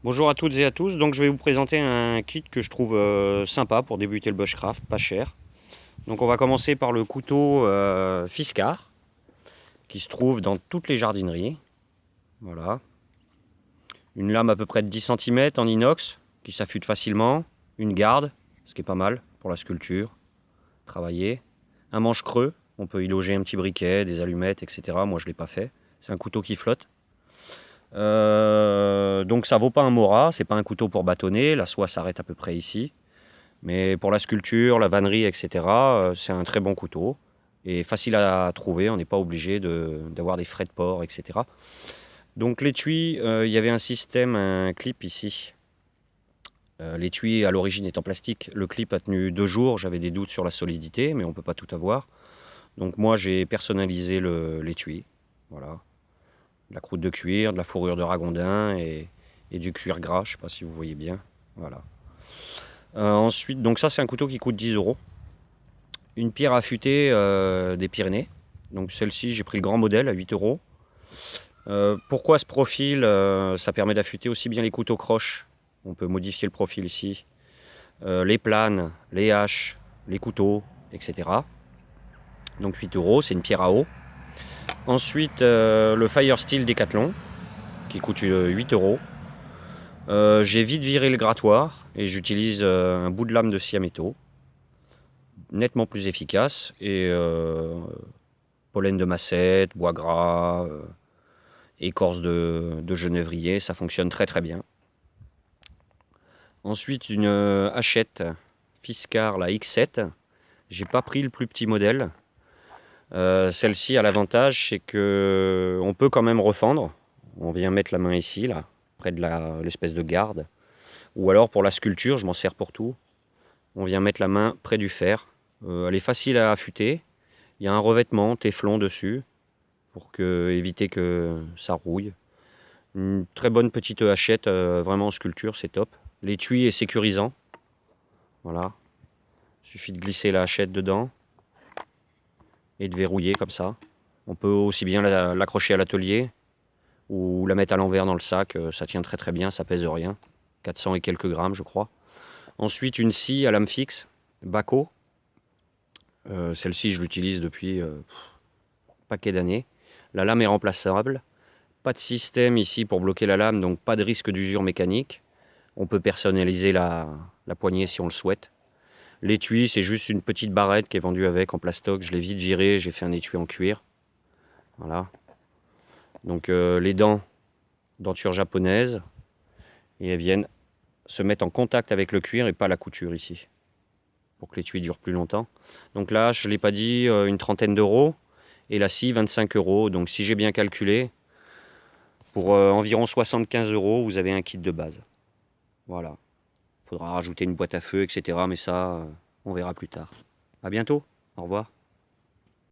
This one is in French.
Bonjour à toutes et à tous, donc je vais vous présenter un kit que je trouve sympa pour débuter le bushcraft, pas cher. Donc on va commencer par le couteau Fiskar, qui se trouve dans toutes les jardineries. Voilà. Une lame à peu près de 10 cm en inox, qui s'affûte facilement. Une garde, ce qui est pas mal pour la sculpture, travailler. Un manche creux, on peut y loger un petit briquet, des allumettes, etc. Moi je ne l'ai pas fait. C'est un couteau qui flotte. Donc ça vaut pas un Mora, c'est pas un couteau pour bâtonner, la soie s'arrête à peu près ici. Mais pour la sculpture, la vannerie, etc., c'est un très bon couteau. Et facile à trouver, on n'est pas obligé d'avoir des frais de port, etc. Donc l'étui, il y avait un système, un clip ici. L'étui à l'origine est en plastique. Le clip a tenu 2 jours, j'avais des doutes sur la solidité, mais on ne peut pas tout avoir. Donc moi j'ai personnalisé l'étui. Voilà. De la croûte de cuir, de la fourrure de ragondin et du cuir gras, je ne sais pas si vous voyez bien. Voilà. Ensuite, donc ça c'est un couteau qui coûte 10 euros. Une pierre affûtée des Pyrénées. Donc celle-ci, j'ai pris le grand modèle à 8 euros. Pourquoi ce profil ça permet d'affûter aussi bien les couteaux croches. On peut modifier le profil ici. Les planes, les haches, les couteaux, etc. Donc 8 euros, c'est une pierre à eau. Ensuite, le Fire Steel Decathlon, qui coûte 8 euros. J'ai vite viré le grattoir et j'utilise un bout de lame de scie à métaux. Nettement plus efficace et pollen de massette, bois gras, écorce de genévrier, ça fonctionne très très bien. Ensuite une hachette Fiskar, la X7. J'ai pas pris le plus petit modèle. Celle-ci a l'avantage, c'est que on peut quand même refendre. On vient mettre la main ici, là, près de l'espèce de garde. Ou alors pour la sculpture, je m'en sers pour tout. On vient mettre la main près du fer. Elle est facile à affûter. Il y a un revêtement téflon dessus pour éviter que ça rouille. Une très bonne petite hachette, vraiment en sculpture, c'est top. L'étui est sécurisant. Voilà. Il suffit de glisser la hachette dedans et de verrouiller comme ça. On peut aussi bien l'accrocher à l'atelier ou la mettre à l'envers dans le sac. Ça tient très très bien, ça pèse rien. 400 et quelques grammes, je crois. Ensuite, une scie à lame fixe, Baco. Celle-ci, je l'utilise depuis un paquet d'années. La lame est remplaçable. Pas de système ici pour bloquer la lame, donc pas de risque d'usure mécanique. On peut personnaliser la poignée si on le souhaite. L'étui, c'est juste une petite barrette qui est vendue avec en plastoc. Je l'ai vite viré, j'ai fait un étui en cuir. Voilà. Donc les dents, denture japonaise, et elles viennent se mettre en contact avec le cuir et pas la couture ici, pour que l'étui dure plus longtemps. Donc là, je ne l'ai pas dit, une trentaine d'euros. Et la scie, 25 euros. Donc si j'ai bien calculé, pour environ 75 euros, vous avez un kit de base. Voilà. Il faudra rajouter une boîte à feu, etc. Mais ça, on verra plus tard. À bientôt. Au revoir.